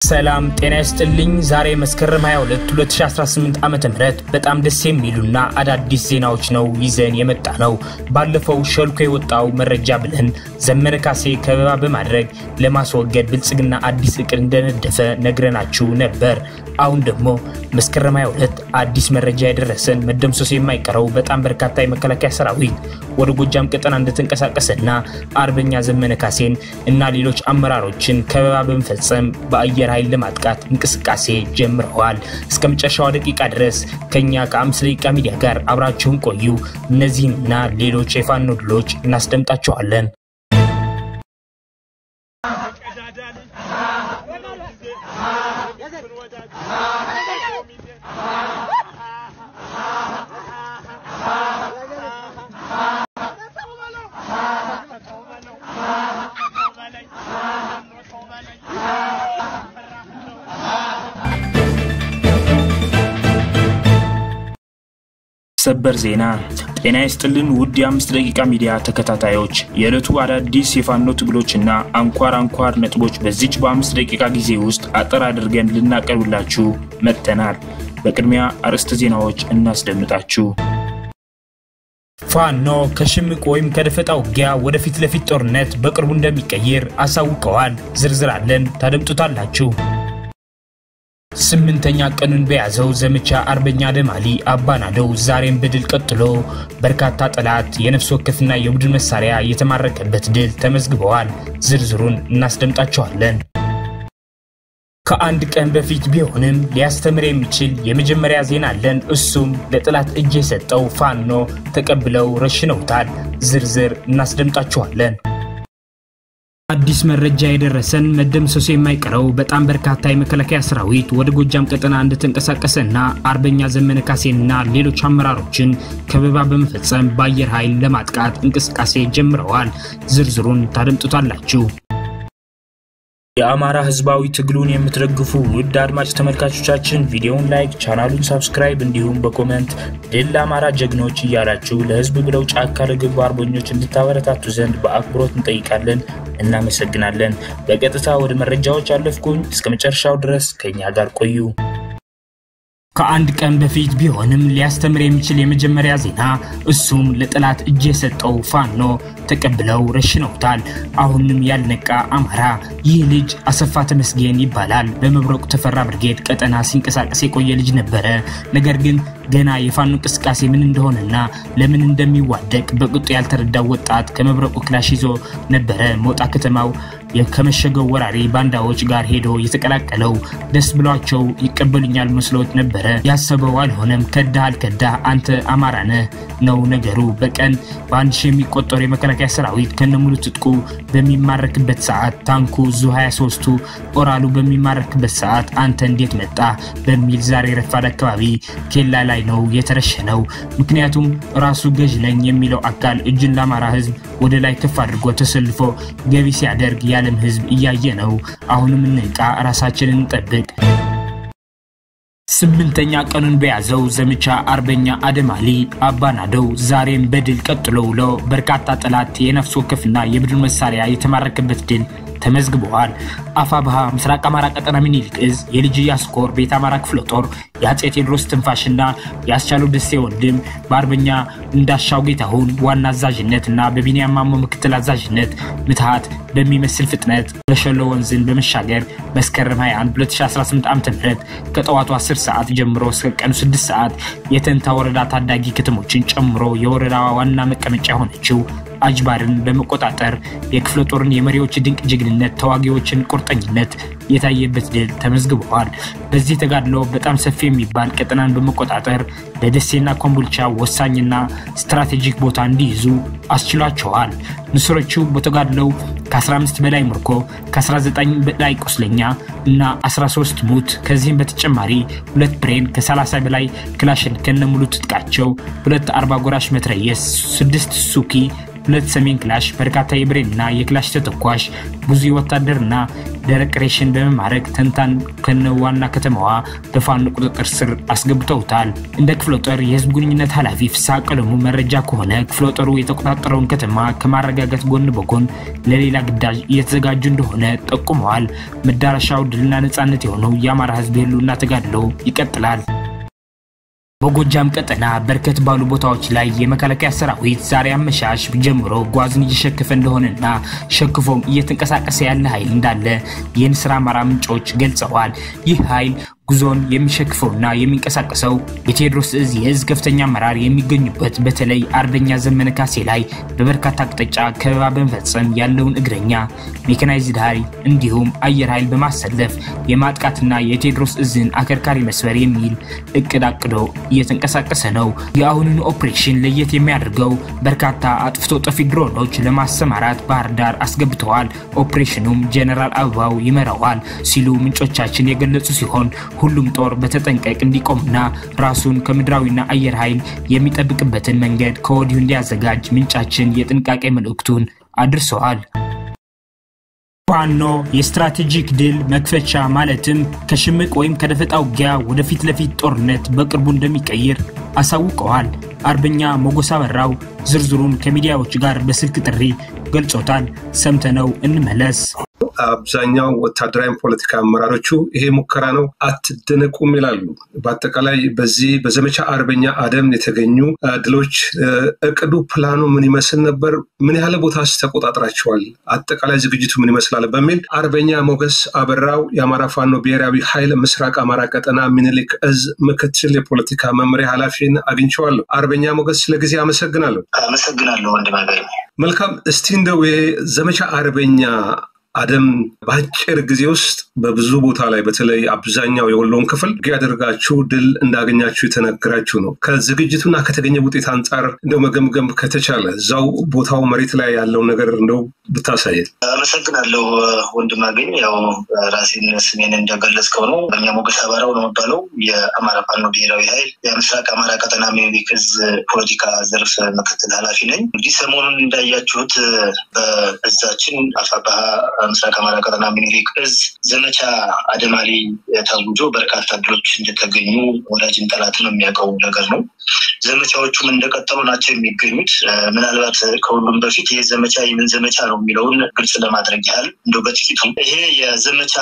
ሰላም ጤና ይስጥልኝ ዛሬ መስከረም 22 2018 ዓመተ ምህረት በጣም ደስ የሚሉና አዳዲስ ዜናዎች ነው ይዘን የመጣነው ባለፈው ሸልኮ የወጣው መረጃ ብለን ዘመነ ካሴ ከበባ በማድረግ ለማስወገድ ብልጽግና አዲስ እቅድ እንደነደፈ ነግረናችሁ ነበር አሁን ደግሞ መስከረም 22 አዲስ መረጃ ያደረሰን መደምሰስ የማይቀረው በጣም በርካታ የመከላከያ ሰራዊት ወደ ጎጃም ቀጠና እንደተንቀሳቀሰና አርበኛ ዘመነ ካሴን እና ሌሎች አመራሮችን ከበባ በመፈጸም በአየር ኃይል ለማጥቃት እንቅስቃሴ ጀምረዋል እስከመጨረሻው ደቂቃ ድረስ ከኛ ከ5 ደቂቃ ሚዲያ ጋር አብራችሁን ቆዩ እነዚህና ሌሎች የፋኖ ድሎች እናስደምጣችኋለን ሰበር ዜና ጤና ይስጥልን ውድ የ5 ደቂቃ ሚዲያ ተከታታዮች የዕለቱ አዳዲስ የፋኖ ትግሎችና አንኳር ነጥቦች በዚች በ5 ደቂቃ ጊዜ ውስጥ አጠር አድርገን ልናቀርብላችሁ መጥተናል በቅድሚያ አርዕስተ ዜናዎች እናስደምጣችሁ ፋኖ ከሽምቅ ወይም ከደፈጣ ውጊያ ወደፊት ለፊት ጦርነት በቅርቡ እንደሚቀየር አሳውቀዋል ዝርዝር አለን ታደምጡታላችሁ ስምንተኛ ቀኑን በያዘው ዘመቻ አርበኛ ደማሊ አባናደው ዛሬም በድል ቀጥሎ በርካታ ጠላት የነፍስ ወከፍና የቡድን መሳሪያ የተማረከበት ድል ተመዝግበዋል ዝርዝሩን እናስደምጣችኋለን ከአንድ ቀን በፊት ቢሆንም ሊያስተምር የሚችል የመጀመሪያ ዜና አለን እሱም ለጠላት እጅ የሰጠው ፋኖ ተቀብለው ረሽነውታል ዝርዝር እናስደምጣችኋለን አዲስ መረጃ የደረሰን መደምሰስ የማይቀረው በጣም በርካታ የመከላከያ ሰራዊት ወደ ጎጃም ቀጠና እንደተንቀሳቀሰና አርበኛ ዘመነ ካሴና ሌሎች አመራሮችን ከበባ በመፈጸም በአየር ኃይል ለማጥቃት እንቅስቃሴ ጀምረዋል ዝርዝሩን ታደምጡታላችሁ የአማራ ህዝባዊ ትግሉን የምትደግፉ ውድ አድማጭ ተመልካቾቻችን ቪዲዮውን ላይክ ቻናሉን ሰብስክራይብ እንዲሁም በኮሜንት ድል አማራ ጀግኖች ይያላችሁ ለህዝብ ብለው ጫካ ለገቡ አርበኞች እንድታበረታቱ ዘንድ በአክብሮት እንጠይቃለን እናመሰግናለን በቀጥታ ወደ መረጃዎች አለፍኩኝ እስከመጨረሻው ድረስ ከኛ ጋር ቆዩ ከአንድ ቀን በፊት ቢሆንም ሊያስተምር የሚችል የመጀመሪያ ዜና እሱም ለጠላት እጅ የሰጠው ፋኖ ተቀብለው ረሽነውታል አሁንም ያልነቃ አማራ ይህ ልጅ አሰፋ ተመስገን ይባላል በመብረቁ ተፈራ ብርጌድ ቀጠና ሲንቀሳቀስ የቆየ ልጅ ነበር ነገር ግን ገና የፋኖ እንቅስቃሴ ምን እንደሆነና ለምን እንደሚዋደቅ በቅጡ ያልተረዳው ወጣት ከመብረቁ ክላሽ ይዞ ነበር ሞጣ ከተማው የከመሸገው ወራሪ ባንዳዎች ጋር ሄዶ የተቀላቀለው ደስ ብሏቸው ይቀበሉኛል መስሎት ነበር ያሰበው አልሆነም ከዳ አንተ አማራ ነህ ነው ነገሩ በቀን በአንድ ሺህ የሚቆጠሩ የመከላከያ ሰራዊት ከነሙሉ ትጥቁ በሚማረክበት ሰዓት ታንኩ ዙ23ቱ ኦራሉ በሚማረክበት ሰዓት አንተ እንዴት መጣ በሚል ዛሬ ረፋድ አካባቢ ኬላ ላይ ነው የተረሸነው ምክንያቱም ራሱ ገዥ ነኝ የሚለው አካል እጅን ለአማራ ህዝብ ወደ ላይ ከፍ አድርጎ ተሰልፎ ገቢ ሲያደርግ ያለም ህዝብ እያየ ነው አሁንም እንቃ ራሳችንን እንጠብቅ ስምንተኛ ቀኑን በያዘው ዘመቻ አርበኛ አደማሊ አባናደው ዛሬም በድል ቀጥሎ ውሎ በርካታ ጠላት የነፍስ ወከፍና የቡድን መሳሪያ የተማረከበት ድል ተመዝግበዋል አፋብሃ ምስራቅ አማራ ቀጠና ሚኒልክ እዝ የልጅ ያስኮር ቤት አማራ ክፍለ ጦር ያጼ ቴዎድሮስ ትንፋሽና ያስቻሉ ደሴ ወንድም በአርበኛ እንዳሻው ጌታሁን ዋና አዛዥነትና በቢኒያም ማሞ ምክትል አዛዥነት ምትሃት በሚመስል ፍጥነት በሸሎ ወንዝን በመሻገር መስከረም 21 2018 ዓ.ም ከጠዋቱ 10 ሰዓት ጀምሮ እስከ ቀኑ 6 ሰዓት የተንታ ወረዳ ታዳጊ ከተሞችን ጨምሮ የወረዳዋ ዋና መቀመጫ ሆነችው አጅባርን በመቆጣጠር የክፍለ ጦርን የመሪዎች ድንቅ ጀግንነት ተዋጊዎችን ቁርጠኝነት የታየበት ድል ተመዝግበዋል በዚህ ተጋድሎ በጣም ሰፊ የሚባል ቀጠናን በመቆጣጠር ለደሴና ኮምቦልቻ ወሳኝና ስትራቴጂክ ቦታ እንዲይዙ አስችሏቸዋል ንስሮቹ በተጋድለው ከ15 በላይ ምርኮ ከ19 በላይ ቁስለኛ እና 13 ሙት ከዚህም በተጨማሪ 2 ብሬን ከ30 በላይ ክላሽን ከነሙሉ ትጥቃቸው 2 40 ጎራሽ መትረየስ 6 ሱኪ ሁለት ሰሜን ክላሽ በርካታ የብሬንና የክላሽ ተተኳሽ ብዙ ወታደርና ደረቅ ሬሽን በመማረክ ተንታን ከነዋና ከተማዋ በፋኖ ቁጥጥር ስር አስገብተውታል። እንደ ክፍለ ጦር የህዝብ ግንኙነት ኃላፊ ፍሳቀለሙ መረጃ ከሆነ ክፍለ ጦሩ የተቆጣጠረውን ከተማ ከማረጋጋት ጎን በጎን ለሌላ ግዳጅ እየተዘጋጁ እንደሆነ ጠቁመዋል። መዳረሻው ድልና ነጻነት የሆነው የአማራ ህዝብ ህልውና ተጋድሎ ይቀጥላል። በጎጃም ቀጠና በርከት ባሉ ቦታዎች ላይ የመከላከያ ሰራዊት ዛሬ አመሻሽ ጀምሮ ጓዝን እየሸከፈ እንደሆነና ሸክፎም እየተንቀሳቀሰ ያለ ኃይል እንዳለ የንስራ አማራ ምንጮች ገልጸዋል። ይህ ኃይል ጉዞን የሚሸክፈውና የሚንቀሳቀሰው የቴዎድሮስ እዝ የእዝ ከፍተኛ አመራር የሚገኙበት በተለይ አርበኛ ዘመነ ካሴ ላይ በበርካታ አቅጣጫ ከበባ በመፈጸም ያለውን እግረኛ ሜካናይዝድ ኃይል እንዲሁም አየር ኃይል በማሰለፍ የማጥቃትና የቴዎድሮስ እዝን አከርካሪ መስበር የሚል እቅድ አቅዶ እየተንቀሳቀሰ ነው። የአሁኑን ኦፕሬሽን ለየት የሚያደርገው በርካታ አጥፍቶ ጠፊ ድሮኖች ለማሰማራት ባህር ዳር አስገብተዋል። ኦፕሬሽኑም ጀነራል አበባው ይመራዋል ሲሉ ምንጮቻችን የገለጹ ሲሆን ሁሉም ጦር በተጠንቀቅ እንዲቆምና ራሱን ከምድራዊና አየር ኃይል የሚጠብቅበትን መንገድ ከወዲሁ እንዲያዘጋጅ ምንጫችን የጥንቃቄ መልእክቱን አድርሰዋል። ፋኖ የስትራቴጂክ ድል መክፈቻ ማለትም ከሽምቅ ወይም ከደፈጣ ውጊያ ወደ ፊት ለፊት ጦርነት በቅርቡ እንደሚቀየር አሳውቀዋል። አርበኛ ሞጎስ አበራው ዝርዝሩን ከሚዲያዎች ጋር በስልክ ጥሪ ገልጾታል። ሰምተነው እንመለስ። አብዛኛው ወታደራዊ ፖለቲካ አመራሮቹ ይሄ ሙከራ ነው አትደነቁም ይላሉ። በአጠቃላይ በዚህ በዘመቻ አርበኛ አደም የተገኙ ድሎች እቅዱ ፕላኑ ምን ይመስል ነበር? ምን ያህል ቦታስ ተቆጣጥራቸዋል? አጠቃላይ ዝግጅቱ ምን ይመስላል? በሚል አርበኛ ሞገስ አበራው የአማራ ፋኖ ብሔራዊ ኃይል ምስራቅ አማራ ቀጠና ምኒልክ እዝ ምክትል የፖለቲካ መምሪያ ኃላፊን አግኝቼዋለሁ። አርበኛ ሞገስ ለጊዜ አመሰግናለሁ። ወንድማገኝ መልካም። እስቲ እንደው የዘመቻ አርበኛ አደም ባጭር ጊዜ ውስጥ በብዙ ቦታ ላይ በተለይ አብዛኛው የወሎን ክፍል ያደርጋችሁ ድል እንዳገኛችሁ የተነገራችሁ ነው። ከዝግጅቱና ከተገኘ ውጤት አንፃር እንደው መገምገም ከተቻለ እዛው ቦታው መሬት ላይ ያለው ነገር እንደው ብታሳየን። አመሰግናለሁ ወንድማገኝ። ያው ራሴን ስሜን እንደገለጽከው ነው። በእኛ ሞገስ አበራው ነው የሚባለው የአማራ ፋኖ ብሔራዊ ኃይል የምስራቅ አማራ ቀጠና ምኒልክ እዝ ፖለቲካ ዘርፍ ምክትል ኃላፊ ነኝ። እንግዲህ ሰሞኑን እንዳያችሁት በእዛችን አፋባሃ ምስራቅ አማራ ቀጠና ምኒልክ እዝ ዘመቻ አደማሊ ታውጆ በርካታ ድሎች እንደተገኙ ወዳጅን ጠላትን የሚያውቀው ነገር ነው። ዘመቻዎቹም እንደቀጠሉ ናቸው የሚገኙት። ምናልባት ከሁሉም በፊት ይሄ ዘመቻ የምን ዘመቻ ነው የሚለውን ግልጽ ለማድረግ ያህል እንደው በጥቂቱ ይሄ የዘመቻ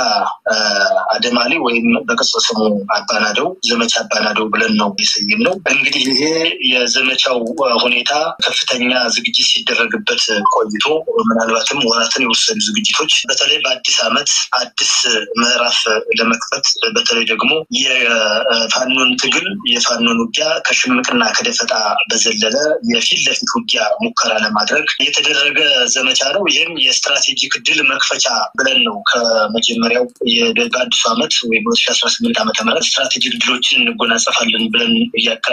አደማሊ ወይም በቅጽል ስሙ አባናደው ዘመቻ አባናደው ብለን ነው የሰየምነው። እንግዲህ ይሄ የዘመቻው ሁኔታ ከፍተኛ ዝግጅት ሲደረግበት ቆይቶ ምናልባትም ወራትን የወሰዱ ዝግጅቶች በተለይ በአዲስ ዓመት አዲስ ምዕራፍ ለመክፈት በተለይ ደግሞ የፋኖን ትግል የፋኖን ውጊያ ከሽምቅና ከደፈጣ በዘለለ የፊት ለፊት ውጊያ ሙከራ ለማድረግ የተደረገ ዘመቻ ነው። ይህም የስትራቴጂክ ድል መክፈቻ ብለን ነው ከመጀመሪያው የአዲስ ዓመት ወይ በ2018 ዓመተ ምህረት ስትራቴጂክ ድሎችን እንጎናጸፋለን ብለን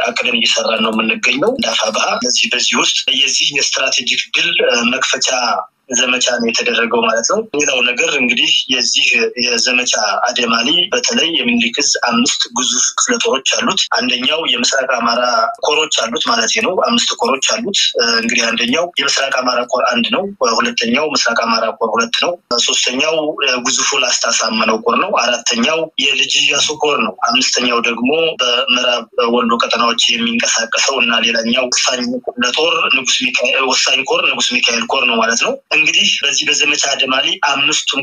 አቅደን እየሰራን ነው የምንገኘው እንዳፋባሃ። በዚህ ውስጥ የዚህ የስትራቴጂክ ድል መክፈቻ ዘመቻ ነው የተደረገው ማለት ነው። ሌላው ነገር እንግዲህ የዚህ የዘመቻ አደማሊ በተለይ የምኒልክ እዝ 5 ግዙፍ ክፍለ ጦሮች አሉት። አንደኛው የምስራቅ አማራ ኮሮች አሉት ማለት ነው። 5 ኮሮች አሉት። እንግዲህ አንደኛው የምስራቅ አማራ ኮር 1 ነው፣ ሁለተኛው ምስራቅ አማራ ኮር 2 ነው፣ ሶስተኛው ግዙፉ ላስታ ሳመነው ኮር ነው፣ አራተኛው የልጅ ኢያሱ ኮር ነው፣ አምስተኛው ደግሞ በምዕራብ ወሎ ቀጠናዎች የሚንቀሳቀሰው እና ሌላኛው ወሳኝ ኮር ንጉስ ሚካኤል ኮር ነው ማለት ነው። እንግዲህ በዚህ በዘመቻ አደማሊ 5ቱም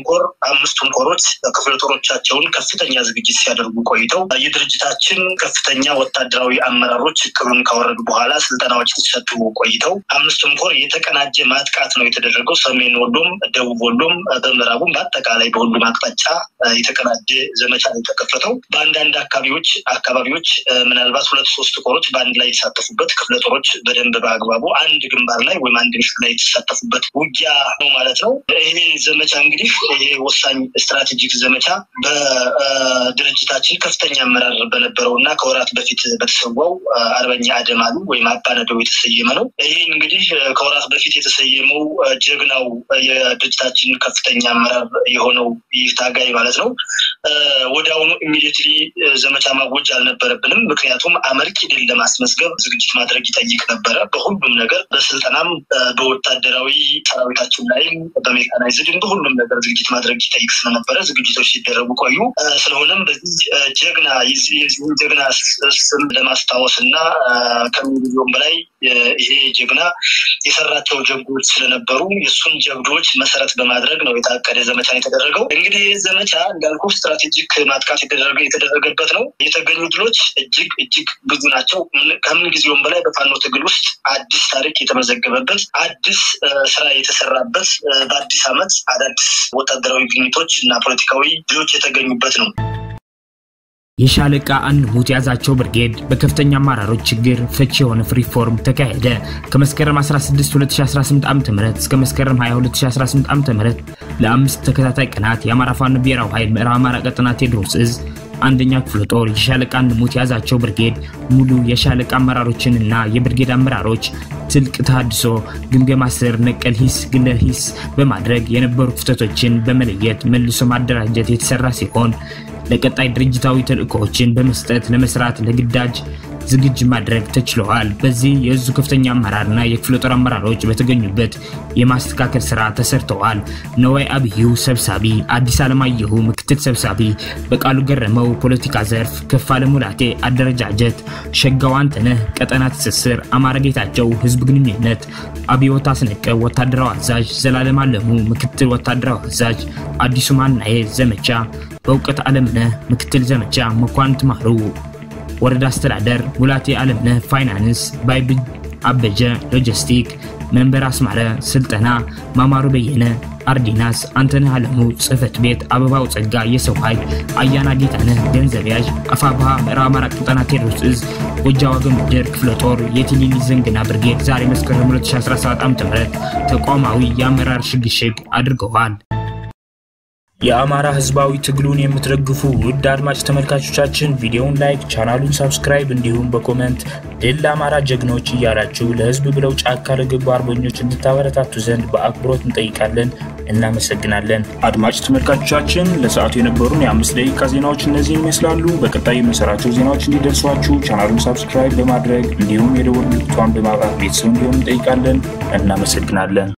ኮሮች ክፍለ ጦሮቻቸውን ከፍተኛ ዝግጅት ሲያደርጉ ቆይተው የድርጅታችን ከፍተኛ ወታደራዊ አመራሮች እቅዱን ካወረዱ በኋላ ስልጠናዎች ሲሰጡ ቆይተው 5ቱም ኮር የተቀናጀ ማጥቃት ነው የተደረገው። ሰሜን ወሎም ደቡብ ወሎም በምዕራቡም በአጠቃላይ በሁሉም አቅጣጫ የተቀናጀ ዘመቻ ነው የተከፈተው። በአንዳንድ አካባቢዎች ምናልባት 2-3 ኮሮች በአንድ ላይ የተሳተፉበት ክፍለ ጦሮች በደንብ በአግባቡ አንድ ግንባር ላይ ወይም አንድ ምሽግ ላይ የተሳተፉበት ውጊያ ነው ማለት ነው። ይሄ ዘመቻ እንግዲህ ይሄ ወሳኝ ስትራቴጂክ ዘመቻ በድርጅታችን ከፍተኛ አመራር በነበረውና ከወራት በፊት በተሰዋው አርበኛ አደማሉ ወይም አባነደው የተሰየመ ነው። ይሄ እንግዲህ ከወራት በፊት የተሰየመው ጀግናው የድርጅታችን ከፍተኛ አመራር የሆነው ይህ ታጋይ ማለት ነው። ወዲያውኑ ኢሚዲየትሊ ዘመቻ ማወጅ አልነበረብንም። ምክንያቱም አመርቂ ድል ለማስመዝገብ ዝግጅት ማድረግ ይጠይቅ ነበር። በሁሉም ነገር በስልጣናም በወታደራዊ ሰራዊታችን ላይ በሜካናይዝድም በሁሉም ነገር ዝግጅት ማድረግ ይጠይቅ ስለነበረ ዝግጅቶች ሲደረጉ ቆዩ። ስለሆነም በዚህ ጀግና ስም ለማስታወስና ከሚሊዮን በላይ ይሄ ጀግና የሰራቸው ጀብዶች ስለነበሩ የሱን ጀብዶች መሰረት በማድረግ ነው የታቀደ ዘመቻ የተደረገው። እንግዲህ ዘመቻ እንዳልኩ ስትራቴጂክ ማጥቃት የተደረገበት ነው። የተገኙ ድሎች እጅግ ብዙ ናቸው። ከምን ጊዜውም በላይ በፋኖ ትግል ውስጥ አዲስ ታሪክ የተመዘገበበት አዲስ ስራ የተሰራበት በአዲስ ዓመት አዳዲስ ወታደራዊ ግኝቶች እና ፖለቲካዊ ድሎች የተገኙበት ነው። የሻለቃ አንሙት ያዛቸው ብርጌድ በከፍተኛ አመራሮች ችግር ፈቺ የሆነ ሪፎርም ተካሄደ። ከመስከረም 16 2018 ዓ.ም እስከ መስከረም 22 2018 ዓ.ም ለአምስት ተከታታይ ቀናት የአማራ ፋኖ ብሔራዊ ኃይል ምዕራብ አማራ ቀጠና ቴዎድሮስ ዕዝ አንደኛ ክፍለ ጦር የሻለቃ አንሙት ያዛቸው ብርጌድ ሙሉ የሻለቃ አመራሮችንና የብርጌድ አመራሮች ትልቅ ተሐድሶ ግምገማ ስር ነቀል ሂስ ግለ ሂስ በማድረግ የነበሩ ክፍተቶችን በመለየት መልሶ ማደራጀት የተሰራ ሲሆን ለቀጣይ ድርጅታዊ ተልእኮዎችን በመስጠት ለመስራት ለግዳጅ ዝግጅ ማድረግ ተችሏል። በዚህ የዙ ከፍተኛ አመራርና የክፍለ ጦር አመራሮች በተገኙበት የማስተካከል ስራ ተሰርተዋል። ነዋይ አብዩ ሰብሳቢ፣ አዲስ አለማየሁ ምክትል ሰብሳቢ፣ በቃሉ ገረመው ፖለቲካ ዘርፍ፣ ከፋለ ሙላቴ አደረጃጀት፣ ሸጋው አንተነህ ቀጠና ትስስር፣ አማራ ጌታቸው ህዝብ ግንኙነት፣ አብዮት አስነቀው ወታደራዊ አዛዥ፣ ዘላለም አለሙ ምክትል ወታደራዊ አዛዥ፣ አዲሱ ማናዬ ዘመቻ፣ በእውቀት አለምነህ ምክትል ዘመቻ፣ መኳንንት ማሩ ወረዳ አስተዳደር፣ ሙላቴ አለምነህ ፋይናንስ፣ ባይብ አበጀ ሎጂስቲክ፣ መንበር አስማረ ስልጠና፣ ማማሩ በየነ አርዲናስ፣ አንተነህ አለሙ ጽህፈት ቤት፣ አበባው ጸጋ የሰው ኃይል፣ አያና ጌታነህ ገንዘብ ያዥ፣ አፋብሃ ምዕራብ አማራ ቀጠና ቴዎድሮስ ዕዝ ጎጃው አገምድር ክፍለ ጦር የቲሊሊ ዘንግና ብርጌድ ዛሬ መስከረም 2017 ዓ.ም ተቋማዊ የአመራር ሽግሽግ አድርገዋል። የአማራ ህዝባዊ ትግሉን የምትደግፉ ውድ አድማጭ ተመልካቾቻችን ቪዲዮውን ላይክ፣ ቻናሉን ሰብስክራይብ እንዲሁም በኮሜንት ድል ለአማራ ጀግኖች እያላችሁ ለህዝብ ብለው ጫካ ለገቡ አርበኞች እንድታበረታቱ ዘንድ በአክብሮት እንጠይቃለን። እናመሰግናለን። አድማጭ ተመልካቾቻችን ለሰዓቱ የነበሩን የ5 ደቂቃ ዜናዎች እነዚህ ይመስላሉ። በቀጣይ የምንሰራቸው ዜናዎች እንዲደርሷችሁ ቻናሉን ሰብስክራይብ በማድረግ እንዲሁም የደወል ምልክቱን በማብራት ቤተሰብ እንዲሆኑ እንጠይቃለን። እናመሰግናለን።